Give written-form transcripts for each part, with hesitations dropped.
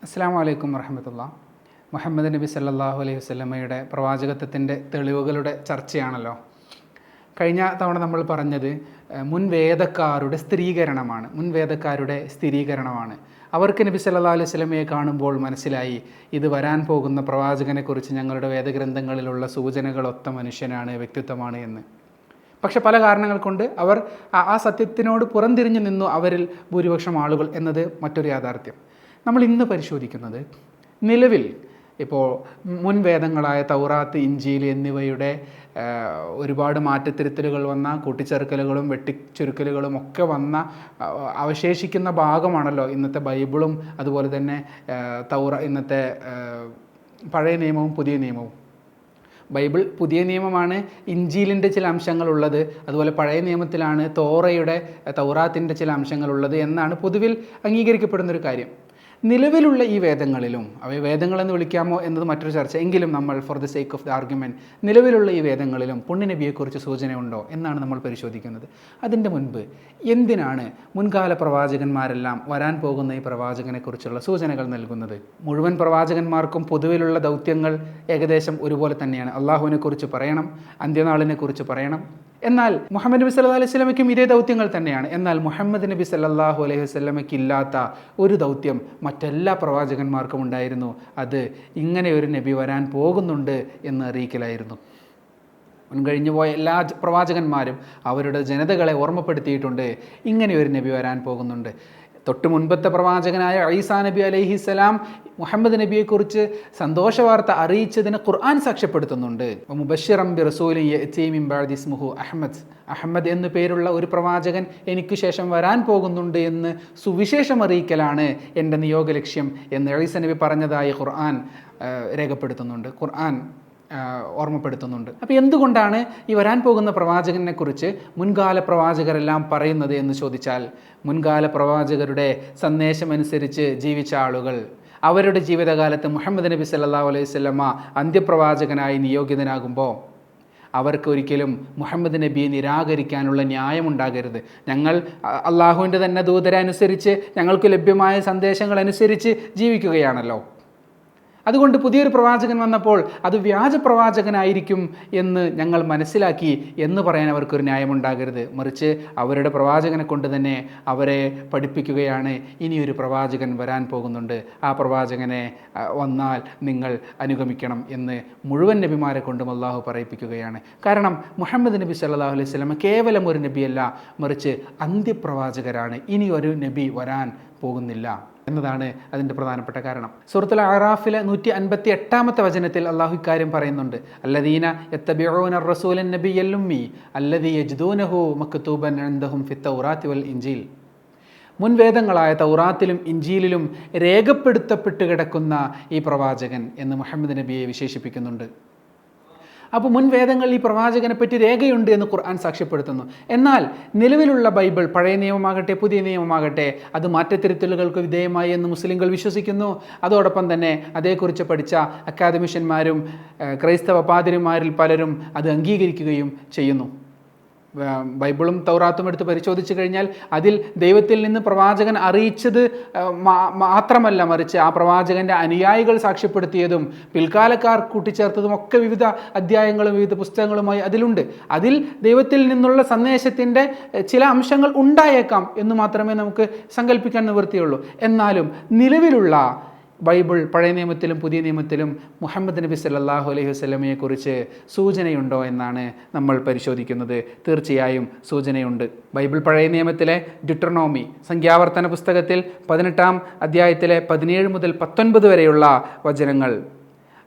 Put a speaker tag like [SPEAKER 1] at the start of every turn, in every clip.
[SPEAKER 1] അസ്സാം വലൈക്കും വറഹമത്തുള്ള. മുഹമ്മദ് നബി സല്ലല്ലാഹു അലൈഹി വസല്ലമയുടെ പ്രവാചകത്വത്തിൻ്റെ തെളിവുകളുടെ ചർച്ചയാണല്ലോ. കഴിഞ്ഞ തവണ നമ്മൾ പറഞ്ഞത് മുൻവേദക്കാരുടെ സ്ഥിരീകരണമാണ്. അവർക്ക് നബി സല്ലല്ലാഹു അലൈഹി വസല്ലമയെ കാണുമ്പോൾ മനസ്സിലായി, ഇത് വരാൻ പോകുന്ന പ്രവാചകനെക്കുറിച്ച് ഞങ്ങളുടെ വേദഗ്രന്ഥങ്ങളിലുള്ള സൂചനകളൊത്ത മനുഷ്യനാണ്, വ്യക്തിത്വമാണ് എന്ന്. പക്ഷെ പല കാരണങ്ങൾ കൊണ്ട് അവർ ആ സത്യത്തിനോട് പുറംതിരിഞ്ഞു നിന്നു, അവരിൽ ഭൂരിപക്ഷം ആളുകൾ എന്നത് മറ്റൊരു യാഥാർത്ഥ്യം. നമ്മൾ ഇന്ന് പരിശോധിക്കുന്നത് നിലവിൽ ഇപ്പോൾ മുൻവേദങ്ങളായ തൗറാത്ത്, ഇഞ്ചീൽ എന്നിവയുടെ ഒരുപാട് മാറ്റത്തിരുത്തലുകൾ വന്ന, കൂട്ടിച്ചേർക്കലുകളും വെട്ടിച്ചുരുക്കലുകളും ഒക്കെ വന്ന അവശേഷിക്കുന്ന ഭാഗമാണല്ലോ ഇന്നത്തെ ബൈബിളും അതുപോലെ തന്നെ ഇന്നത്തെ പഴയ നിയമവും പുതിയ നിയമവും. ബൈബിൾ പുതിയ നിയമമാണ്, ഇഞ്ചീലിൻ്റെ ചില അംശങ്ങളുള്ളത്, അതുപോലെ പഴയ നിയമത്തിലാണ് തൗറാത്തിൻ്റെ ചില അംശങ്ങളുള്ളത് എന്നാണ് പൊതുവിൽ അംഗീകരിക്കപ്പെടുന്നൊരു കാര്യം. നിലവിലുള്ള ഈ വേദങ്ങളിലും, അവയെ വേദങ്ങളെന്ന് വിളിക്കാമോ എന്നത് മറ്റൊരു ചർച്ച, എങ്കിലും നമ്മൾ for the sake of the argument നിലവിലുള്ള ഈ വേദങ്ങളിലും പുണ്യനബിയെക്കുറിച്ച് സൂചനയുണ്ടോ എന്നാണ് നമ്മൾ പരിശോധിക്കുന്നത്. അതിൻ്റെ മുൻപ് എന്തിനാണ് മുൻകാല പ്രവാചകന്മാരെല്ലാം വരാൻ പോകുന്ന ഈ പ്രവാചകനെക്കുറിച്ചുള്ള സൂചനകൾ നൽകുന്നത്? മുഴുവൻ പ്രവാചകന്മാർക്കും പൊതുവിലുള്ള ദൗത്യങ്ങൾ ഏകദേശം ഒരുപോലെ തന്നെയാണ്. അള്ളാഹുവിനെക്കുറിച്ച് പറയണം, അന്ത്യനാളിനെക്കുറിച്ച് പറയണം. എന്നാൽ മുഹമ്മദ് നബി സല്ലല്ലാഹു അലൈഹി വസല്ലമയ്ക്കും ഇതേ ദൗത്യങ്ങൾ തന്നെയാണ്. എന്നാൽ മുഹമ്മദ് നബി സല്ലല്ലാഹു അലൈഹി വസല്ലമയ്ക്ക് ഇല്ലാത്ത ഒരു ദൗത്യം മറ്റെല്ലാ പ്രവാചകന്മാർക്കും ഉണ്ടായിരുന്നു. അത് ഇങ്ങനെ ഒരു നബി വരാൻ പോകുന്നുണ്ട് എന്ന് അറിയിക്കലായിരുന്നു. മുൻകഴിഞ്ഞു പോയ എല്ലാ പ്രവാചകന്മാരും അവരുടെ ജനതകളെ ഓർമ്മപ്പെടുത്തിയിട്ടുണ്ട്, ഇങ്ങനെ ഒരു നബി വരാൻ പോകുന്നുണ്ട്. തൊട്ട് മുൻപത്തെ പ്രവാചകനായ ഈസാ നബി അലൈഹിസ്സലാം മുഹമ്മദ് നബിയെക്കുറിച്ച് സന്തോഷവാർത്ത അറിയിച്ചതിന് ഖുർആൻ സാക്ഷ്യപ്പെടുത്തുന്നുണ്ട്. മുബശ്ശിറൻ ബി റസൂലിൻ യഅതി മിൻ ബഅദി ഇസ്മുഹു അഹ്മദ് എന്നു പേരുള്ള ഒരു പ്രവാചകൻ എനിക്ക് ശേഷം വരാൻ പോകുന്നുണ്ട് എന്ന് സുവിശേഷം അറിയിക്കലാണ് എൻ്റെ നിയോഗ ലക്ഷ്യം എന്ന് ഈസാ നബി പറഞ്ഞതായി ഖുർആൻ രേഖപ്പെടുത്തുന്നുണ്ട്, ഖുർആൻ ഓർമ്മപ്പെടുത്തുന്നുണ്ട്. അപ്പോൾ എന്തുകൊണ്ടാണ് ഈ വരാൻ പോകുന്ന പ്രവാചകനെക്കുറിച്ച് മുൻകാല പ്രവാചകരെല്ലാം പറയുന്നത് എന്ന് ചോദിച്ചാൽ, മുൻകാല പ്രവാചകരുടെ സന്ദേശമനുസരിച്ച് ജീവിച്ച ആളുകൾ അവരുടെ ജീവിതകാലത്ത് മുഹമ്മദ് നബി സല്ലല്ലാഹു അലൈഹി വസല്ലമ അന്ത്യപ്രവാചകനായി നിയോഗിതനാകുമ്പോൾ അവർക്ക് ഒരിക്കലും മുഹമ്മദ് നബിയെ നിരാകരിക്കാനുള്ള ന്യായമുണ്ടാകരുത്. ഞങ്ങൾ അള്ളാഹുവിൻ്റെ തന്നെ ദൂതരനുസരിച്ച് ഞങ്ങൾക്ക് ലഭ്യമായ സന്ദേശങ്ങൾ അനുസരിച്ച് ജീവിക്കുകയാണല്ലോ. അതുകൊണ്ട് പുതിയൊരു പ്രവാചകൻ വന്നപ്പോൾ അത് വ്യാജ പ്രവാചകനായിരിക്കും എന്ന് ഞങ്ങൾ മനസ്സിലാക്കി എന്ന് പറയാൻ അവർക്കൊരു ന്യായമുണ്ടാകരുത്. മറിച്ച് അവരുടെ പ്രവാചകനെ കൊണ്ട് തന്നെ അവരെ പഠിപ്പിക്കുകയാണ്, ഇനിയൊരു പ്രവാചകൻ വരാൻ പോകുന്നുണ്ട്, ആ പ്രവാചകനെ വന്നാൽ നിങ്ങൾ അനുഗമിക്കണം എന്ന് മുഴുവൻ നബിമാരെ കൊണ്ടും അള്ളാഹു പറയിപ്പിക്കുകയാണ്. കാരണം മുഹമ്മദ് നബി സല്ലല്ലാഹു അലൈഹി വസല്ലം കേവലം ഒരു നബിയല്ല, മറിച്ച് അന്ത്യപ്രവാചകരാണ്. ഇനി ഒരു നബി വരാൻ പോകുന്നില്ല എന്നതാണ് അതിൻ്റെ പ്രധാനപ്പെട്ട കാരണം. സൂറത്തുൽ അഅറാഫിലെ 158-ാമത്തെ വചനത്തിൽ അള്ളാഹു ഇക്കാര്യം പറയുന്നുണ്ട്. അല്ലദീന യത്തബിഊന റസൂലൻ നബിയ്യൽ ഉമ്മി അല്ലദീ യജിദൂനഹു മക്തൂബൻ ഇൻദഹും ഫിത്തൗറാത്തി വൽ ഇൻജീൽ. മുൻവേദങ്ങളായ തൗറാത്തിലും ഇൻജീലിലും രേഖപ്പെടുത്തപ്പെട്ട് കിടക്കുന്ന ഈ പ്രവാചകൻ എന്ന് മുഹമ്മദ് നബിയെ വിശേഷിപ്പിക്കുന്നുണ്ട്. അപ്പോൾ മുൻവേദങ്ങളിൽ ഈ പ്രവാചകനെ പറ്റി രേഖയുണ്ട് എന്ന് ഖുർആൻ സാക്ഷ്യപ്പെടുത്തുന്നു. എന്നാൽ നിലവിലുള്ള ബൈബിൾ, പഴയ നിയമമാകട്ടെ പുതിയ നിയമമാകട്ടെ, അത് മാറ്റത്തിരുത്തലുകൾക്ക് വിധേയമായി എന്ന് മുസ്ലിങ്ങൾ വിശ്വസിക്കുന്നു. അതോടൊപ്പം തന്നെ അതേക്കുറിച്ച് പഠിച്ച അക്കാദമിഷ്യന്മാരും ക്രൈസ്തവ പാതിരിമാരിൽ പലരും അത് അംഗീകരിക്കുകയും ചെയ്യുന്നു. ബൈബിളും തൗറാത്തും എടുത്ത് പരിശോധിച്ചു കഴിഞ്ഞാൽ അതിൽ ദൈവത്തിൽ നിന്ന് പ്രവാചകൻ അറിയിച്ചത് മാത്രമല്ല, മറിച്ച് ആ പ്രവാചകൻ്റെ അനുയായികൾ സാക്ഷ്യപ്പെടുത്തിയതും പിൽക്കാലക്കാർ കൂട്ടിച്ചേർത്തതും ഒക്കെ വിവിധ അധ്യായങ്ങളും വിവിധ പുസ്തകങ്ങളുമായി അതിലുണ്ട്. അതിൽ ദൈവത്തിൽ നിന്നുള്ള സന്ദേശത്തിൻ്റെ ചില അംശങ്ങൾ ഉണ്ടായേക്കാം എന്ന് മാത്രമേ നമുക്ക് സങ്കല്പിക്കാൻ നിവൃത്തിയുള്ളൂ. എന്നാലും നിലവിലുള്ള ബൈബിൾ, പഴയ നിയമത്തിലും പുതിയ നിയമത്തിലും മുഹമ്മദ് നബി സല്ലല്ലാഹു അലൈഹി വസല്ലമയെക്കുറിച്ച് സൂചനയുണ്ടോ എന്നാണ് നമ്മൾ പരിശോധിക്കുന്നത്. തീർച്ചയായും സൂചനയുണ്ട്. ബൈബിൾ പഴയ നിയമത്തിലെ ഡിട്രോണോമി, സംഖ്യാവർത്തന പുസ്തകത്തിൽ 18-ാം അധ്യായത്തിലെ 17 മുതൽ 19 വരെയുള്ള വചനങ്ങൾ,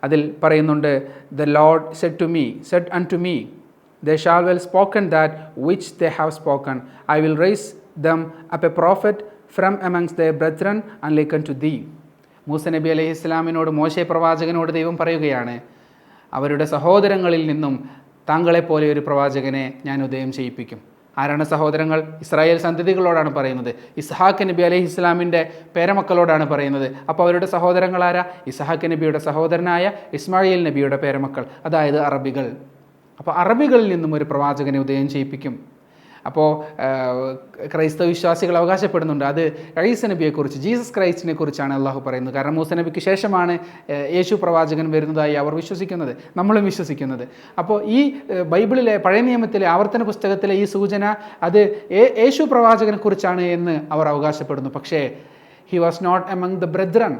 [SPEAKER 1] അതിൽ പറയുന്നുണ്ട്, the Lord said unto me they shall well spoken that which they have spoken. I will raise them up a prophet from amongst their brethren and like unto thee. Musa നബി അലൈഹി ഇസ്ലാമിനോട്, മോശെ പ്രവാചകനോട് ദൈവം പറയുകയാണ്, അവരുടെ സഹോദരങ്ങളിൽ നിന്നും താങ്കളെപ്പോലെ ഒരു പ്രവാചകനെ ഞാൻ ഉദയം ചെയ്യിപ്പിക്കും. ആരാണ് സഹോദരങ്ങൾ? ഇസ്രായേൽ സന്തതികളോടാണ് പറയുന്നത്. ഇസ്ഹാഖ് നബി അലൈഹി ഇസ്ലാമിൻ്റെ പേരമക്കളോടാണ് പറയുന്നത്. അപ്പോൾ അവരുടെ സഹോദരങ്ങൾ ആരാ? ഇസ്ഹാഖ് നബിയുടെ സഹോദരനായ ഇസ്മായിൽ നബിയുടെ പേരമക്കൾ, അതായത് അറബികൾ. അപ്പോൾ അറബികളിൽ നിന്നും ഒരു പ്രവാചകനെ ഉദയം ചെയ്യിപ്പിക്കും. അപ്പോൾ ക്രൈസ്തവ വിശ്വാസികൾ അവകാശപ്പെടുന്നുണ്ട് അത് ഈസ നബിയെക്കുറിച്ച്, ജീസസ് ക്രൈസ്റ്റിനെ കുറിച്ചാണ് അള്ളാഹു പറയുന്നത്. കാരണം മൂസ നബിക്ക് ശേഷമാണ് യേശു പ്രവാചകൻ വരുന്നതായി അവർ വിശ്വസിക്കുന്നത്, നമ്മളും വിശ്വസിക്കുന്നത്. അപ്പോൾ ഈ ബൈബിളിലെ പഴയ നിയമത്തിലെ ആവർത്തന പുസ്തകത്തിലെ ഈ സൂചന അത് യേശു പ്രവാചകനെ കുറിച്ചാണ് എന്ന് അവർ അവകാശപ്പെടുന്നു. പക്ഷേ he was not among the brethren,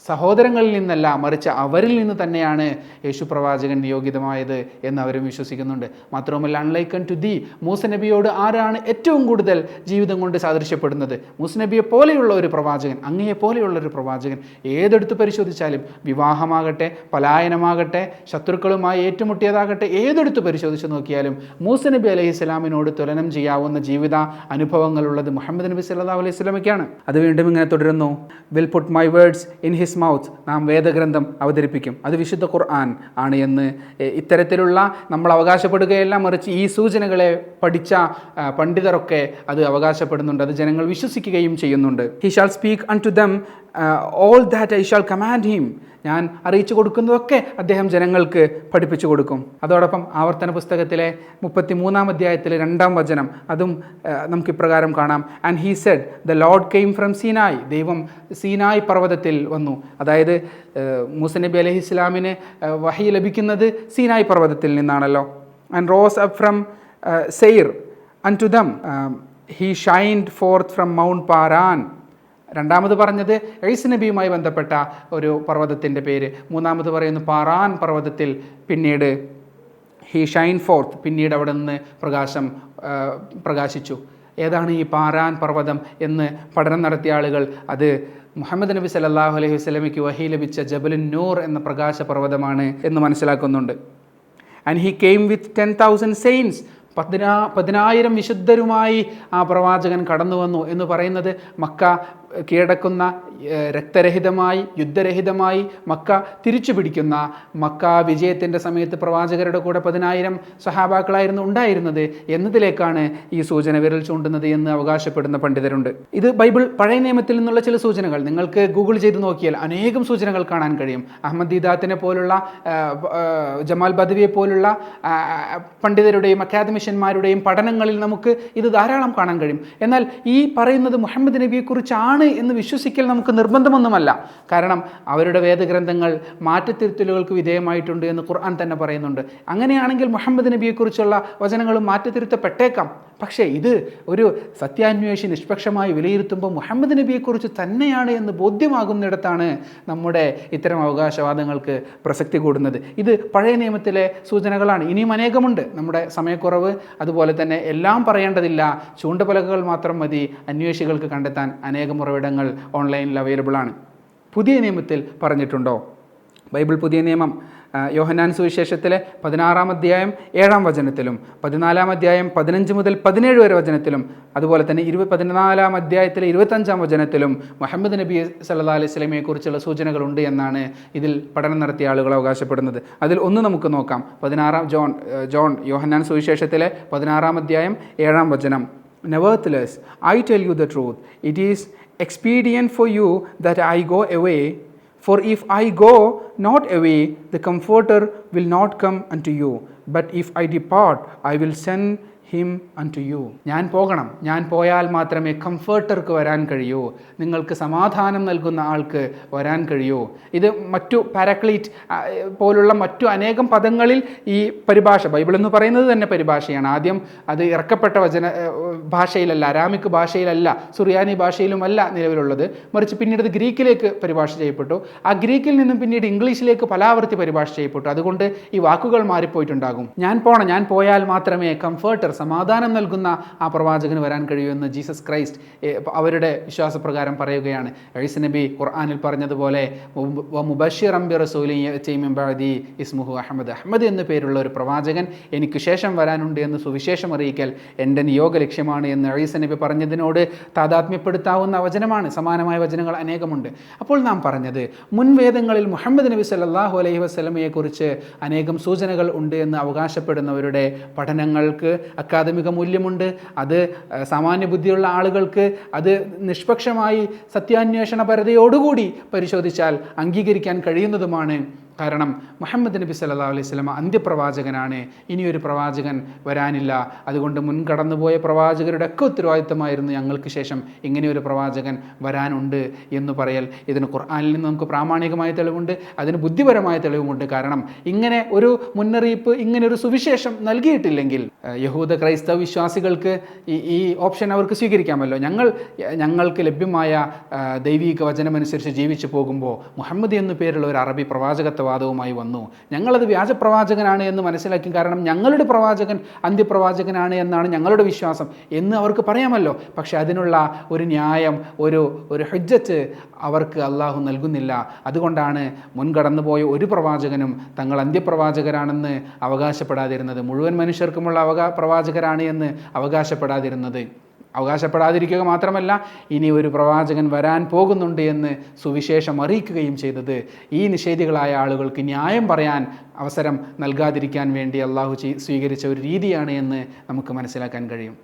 [SPEAKER 1] സഹോദരങ്ങളിൽ നിന്നല്ല, മറിച്ച് അവരിൽ നിന്ന് തന്നെയാണ് യേശു പ്രവാചകൻ നിയോഗിതമായത് എന്ന് അവരും വിശ്വസിക്കുന്നുണ്ട്. മാത്രവുമല്ല, അൺലൈക്കൺ ടു ദീ, മൂസ നബിയോട് ആരാണ് ഏറ്റവും കൂടുതൽ ജീവിതം കൊണ്ട് സാദൃശ്യപ്പെടുന്നത്? മൂസ നബിയെ പോലെയുള്ള ഒരു പ്രവാചകൻ, അങ്ങയെ പോലെയുള്ള ഒരു പ്രവാചകൻ. ഏതെടുത്ത് പരിശോധിച്ചാലും, വിവാഹമാകട്ടെ, പലായനമാകട്ടെ, ശത്രുക്കളുമായി ഏറ്റുമുട്ടിയതാകട്ടെ, ഏതെടുത്ത് പരിശോധിച്ച് നോക്കിയാലും മൂസ നബി അലൈഹി സ്വലാമിനോട് തുലനം ചെയ്യാവുന്ന ജീവിത അനുഭവങ്ങളുള്ളത് മുഹമ്മദ് നബി സല്ലല്ലാഹു അലൈഹി വസല്ലമയ്ക്കാണ്. അത് വീണ്ടും ഇങ്ങനെ തുടരുന്നു, will put my words in his mouth, നാം വേദഗ്രന്ഥം അവതരിപ്പിക്കും, അത് വിശുദ്ധ ഖുർആൻ ആണ് എന്ന് ഇത്തരത്തിലുള്ള നമ്മൾ അവകാശപ്പെടുകയല്ല, മറിച്ച് ഈ സൂചനകളെ പഠിച്ച പണ്ഡിതരൊക്കെ അത് അവകാശപ്പെടുന്നുണ്ട്, അത് ജനങ്ങൾ വിശ്വസിക്കുകയും ചെയ്യുന്നുണ്ട്. He shall speak unto them all that I shall command him, ഞാൻ അറിയിച്ചു കൊടുക്കുന്നതൊക്കെ അദ്ദേഹം ജനങ്ങൾക്ക് പഠിപ്പിച്ചു കൊടുക്കും. അതോടൊപ്പം ആവർത്തന പുസ്തകത്തിലെ 33-ാം അധ്യായത്തിലെ 2-ാം വചനം അതും നമുക്കിപ്രകാരം കാണാം, and he said the Lord came from Sinai, ദൈവം സീനായ് പർവ്വതത്തിൽ വന്നു. അതായത് മൂസ നബി അലൈഹി ഇസ്ലാമിന് വഹി ലഭിക്കുന്നത് സീനായ് പർവ്വതത്തിൽ നിന്നാണല്ലോ. And rose up from Seir unto them, he shined forth from Mount Paran. രണ്ടാമത് പറഞ്ഞത് ഈസ നബിയുമായി ബന്ധപ്പെട്ട ഒരു പർവ്വതത്തിൻ്റെ പേര്. മൂന്നാമത് പറയുന്നു പാറാൻ പർവ്വതത്തിൽ പിന്നീട് ഹി ഷൈൻ ഫോർത്ത്, പിന്നീട് അവിടെ നിന്ന് പ്രകാശിച്ചു. ഏതാണ് ഈ പാറാൻ പർവ്വതം എന്ന് പഠനം നടത്തിയ ആളുകൾ അത് മുഹമ്മദ് നബി സല്ലല്ലാഹു അലൈഹി വസല്ലമയ്ക്ക് വഹി ലഭിച്ച ജബലുൻ നൂർ എന്ന പ്രകാശ പർവ്വതമാണ് എന്ന് മനസ്സിലാക്കുന്നുണ്ട്. And he came with 10,000 saints, 10,000 വിശുദ്ധരുമായി ആ പ്രവാചകൻ കടന്നു വന്നു എന്ന് പറയുന്നത് മക്ക കീഴടക്കുന്ന രക്തരഹിതമായി, യുദ്ധരഹിതമായി മക്ക തിരിച്ചു പിടിക്കുന്ന, മക്ക വിജയത്തിൻ്റെ സമയത്ത് പ്രവാചകരുടെ കൂടെ 10,000 സഹാബാക്കളായിരുന്നു ഉണ്ടായിരുന്നത് എന്നതിലേക്കാണ് ഈ സൂചന വിരൽ ചൂണ്ടുന്നത് എന്ന് അവകാശപ്പെടുന്ന പണ്ഡിതരുണ്ട്. ഇത് ബൈബിൾ പഴയ നിയമത്തിൽ നിന്നുള്ള ചില സൂചനകൾ നിങ്ങൾക്ക് ഗൂഗിൾ ചെയ്ത് നോക്കിയാൽ അനേകം സൂചനകൾ കാണാൻ കഴിയും. അഹമ്മദ് ദീദാത്തിനെ പോലുള്ള, ജമാൽ ബദവിയെ പോലുള്ള പണ്ഡിതരുടെയും അക്കാദമിഷ്യന്മാരുടെയും പഠനങ്ങളിൽ നമുക്ക് ഇത് ധാരാളം കാണാൻ കഴിയും. എന്നാൽ ഈ പറയുന്നത് മുഹമ്മദ് നബിയെക്കുറിച്ചാണ് എന്ന് വിശ്വസിക്കൽ നമുക്ക് നിർബന്ധമൊന്നുമല്ല. കാരണം അവരുടെ വേദഗ്രന്ഥങ്ങൾ മാറ്റത്തിരുത്തലുകൾക്ക് വിധേയമായിട്ടുണ്ട് എന്ന് ഖുർആൻ തന്നെ പറയുന്നുണ്ട്. അങ്ങനെയാണെങ്കിൽ മുഹമ്മദ് നബിയെക്കുറിച്ചുള്ള വചനങ്ങളും മാറ്റത്തിരുത്തപ്പെട്ടേക്കാം. പക്ഷേ ഇത് ഒരു സത്യാന്വേഷി നിഷ്പക്ഷമായി വിലയിരുത്തുമ്പോൾ മുഹമ്മദ് നബിയെക്കുറിച്ച് തന്നെയാണ് എന്ന് ബോധ്യമാകുന്നിടത്താണ് നമ്മുടെ ഇത്തരം അവകാശവാദങ്ങൾക്ക് പ്രസക്തി കൂടുന്നത്. ഇത് പഴയ നിയമത്തിലെ സൂചനകളാണ്. ഇനിയും അനേകമുണ്ട്. നമ്മുടെ സമയക്കുറവ്, അതുപോലെ തന്നെ എല്ലാം പറയേണ്ടതില്ല, ചൂണ്ടുപലകകൾ മാത്രം മതി അന്വേഷികൾക്ക് കണ്ടെത്താൻ. അനേകം ഉറവിടങ്ങൾ ഓൺലൈനിൽ അവൈലബിൾ ആണ്. പുതിയ നിയമത്തിൽ പറഞ്ഞിട്ടുണ്ടോ? ബൈബിൾ പുതിയ നിയമം യോഹന്നാൻ സുവിശേഷത്തിലെ 16-ാം അധ്യായം 7-ാം വചനത്തിലും 14-ാം അധ്യായം 15 മുതൽ 17 വരെ വചനത്തിലും അതുപോലെ തന്നെ 14-ാം അധ്യായത്തിലെ 25-ാം വചനത്തിലും മുഹമ്മദ് നബി സല്ലല്ലാഹു അലൈഹി വസല്ലമയെക്കുറിച്ചുള്ള സൂചനകളുണ്ട് എന്നാണ് ഇതിൽ പഠനം നടത്തിയ ആളുകൾ അവകാശപ്പെടുന്നത്. അതിൽ ഒന്ന് നമുക്ക് നോക്കാം. 16 യോഹന്നാൻ സുവിശേഷത്തിലെ 16-ാം അധ്യായം 7-ാം വചനം, Nevertheless, I tell you the truth, it is expedient for you that I go away. For if I go not away, the Comforter will not come unto you. But if I depart, I will send him unto you. ഞാൻ പോകണം, ഞാൻ പോയാൽ മാത്രമേ കംഫർട്ടർക്ക് വരാൻ കഴിയൂ, നിങ്ങൾക്ക് സമാധാനം നൽകുന്ന ആൾക്ക് വരാൻ കഴിയൂ. ഇത് മറ്റു പാരാക്ലീറ്റ് പോലുള്ള മറ്റു അനേകം പദങ്ങളിൽ ഈ പരിഭാഷ, ബൈബിൾ എന്ന് പറയുന്നത് തന്നെ പരിഭാഷയാണ്. ആദ്യം അത് ഇറക്കപ്പെട്ട ഭാഷയിലല്ല, അരാമിക് ഭാഷയിലല്ല, സുറിയാനി ഭാഷയിലുമല്ല നിലവിലുള്ളത്, മറിച്ച് പിന്നീട് അത് ഗ്രീക്കിലേക്ക് പരിഭാഷ ചെയ്യപ്പെട്ടു. ആ ഗ്രീക്കിൽ നിന്നും പിന്നീട് ഇംഗ്ലീഷിലേക്ക് പലാവർത്തി പരിഭാഷ ചെയ്യപ്പെട്ടു. അതുകൊണ്ട് ഈ വാക്കുകൾ മാറിപ്പോയിട്ടുണ്ടാകും. ഞാൻ പോകണം, ഞാൻ പോയാൽ മാത്രമേ കംഫർട്ടർ, സമാധാനം നൽകുന്ന ആ പ്രവാചകന് വരാൻ കഴിയുമെന്ന് ജീസസ് ക്രൈസ്റ്റ് അവരുടെ വിശ്വാസപ്രകാരം പറയുകയാണ്. ഈസ നബി ഖുർആനിൽ പറഞ്ഞതുപോലെ മുബശ്ശിറൻ ബിറസൂലിൻ യഅതി മിൻ ബഅദി ഇസ്മുഹു അഹ്മദ്, അഹ്മദ് എന്ന പേരുള്ള ഒരു പ്രവാചകൻ എനിക്ക് ശേഷം വരാനുണ്ട് എന്ന് സുവിശേഷം അറിയിക്കൽ എൻ്റെ നിയോഗ ലക്ഷ്യമാണ് എന്ന് ഈസ നബി പറഞ്ഞതിനോട് താദാത്മ്യപ്പെടുത്താവുന്ന വചനമാണ്. സമാനമായ വചനങ്ങൾ അനേകമുണ്ട്. അപ്പോൾ നാം പറഞ്ഞത് മുൻവേദങ്ങളിൽ മുഹമ്മദ് നബി സല്ലല്ലാഹു അലൈഹി വസല്ലമയെക്കുറിച്ച് അനേകം സൂചനകൾ ഉണ്ട് എന്ന് അവകാശപ്പെടുന്നവരുടെ പഠനങ്ങൾക്ക് അക്കാദമിക മൂല്യമുണ്ട്. അത് സാമാന്യ ബുദ്ധിയുള്ള ആളുകൾക്ക് അത് നിഷ്പക്ഷമായി സത്യാന്വേഷണപരതയോടുകൂടി പരിശോധിച്ചാൽ അംഗീകരിക്കാൻ കഴിയുന്നതുമാണ്. കാരണം മുഹമ്മദ് നബി സല്ലല്ലാഹു അലൈഹി വസല്ലം അന്ത്യപ്രവാചകനാണ്, ഇനിയൊരു പ്രവാചകൻ വരാനില്ല. അതുകൊണ്ട് മുൻകടന്നുപോയ പ്രവാചകരുടെ ഒക്കെ ഉത്തരവാദിത്തമായിരുന്നു ഞങ്ങൾക്ക് ശേഷം ഇങ്ങനെയൊരു പ്രവാചകൻ വരാനുണ്ട് എന്ന് പറയൽ. ഇതിന് ഖുർആനിൽ നിന്ന് നമുക്ക് പ്രാമാണികമായ തെളിവുണ്ട്, അതിന് ബുദ്ധിപരമായ തെളിവുമുണ്ട്. കാരണം ഇങ്ങനെ ഒരു മുന്നറിയിപ്പ്, ഇങ്ങനെ ഒരു സുവിശേഷം നൽകിയിട്ടില്ലെങ്കിൽ യഹൂദ ക്രൈസ്തവ വിശ്വാസികൾക്ക് ഈ ഓപ്ഷൻ അവർക്ക് സ്വീകരിക്കാമല്ലോ. ഞങ്ങൾക്ക് ലഭ്യമായ ദൈവിക വചനമനുസരിച്ച് ജീവിച്ചു പോകുമ്പോൾ മുഹമ്മദ് എന്നു പേരുള്ള ഒരു അറബി പ്രവാചകത്വവാദവുമായി വന്നു, ഞങ്ങളത് വ്യാജപ്രവാചകനാണ് എന്ന് മനസ്സിലാക്കി, കാരണം ഞങ്ങളുടെ പ്രവാചകൻ അന്ത്യപ്രവാചകനാണ് എന്നാണ് ഞങ്ങളുടെ വിശ്വാസം എന്ന് അവർക്ക് പറയാമല്ലോ. പക്ഷെ അതിനുള്ള ഒരു ന്യായം, ഒരു ഹുജ്ജത്ത് അവർക്ക് അള്ളാഹു നൽകുന്നില്ല. അതുകൊണ്ടാണ് മുൻകടന്നുപോയ ഒരു പ്രവാചകനും തങ്ങൾ അന്ത്യപ്രവാചകരാണെന്ന് അവകാശപ്പെടാതിരുന്നത്, മുഴുവൻ മനുഷ്യർക്കുമുള്ള പ്രവാചകരാണ് എന്ന് അവകാശപ്പെടാതിരിക്കുക മാത്രമല്ല, ഇനി ഒരു പ്രവാചകൻ വരാൻ പോകുന്നുണ്ട് എന്ന് സുവിശേഷം അറിയിക്കുകയും ചെയ്തത് ഈ നിഷേധികളായ ആളുകൾക്ക് ന്യായം പറയാൻ അവസരം നൽകാതിരിക്കാൻ വേണ്ടി അള്ളാഹു സ്വീകരിച്ച ഒരു രീതിയാണ് എന്ന് നമുക്ക് മനസ്സിലാക്കാൻ കഴിയും.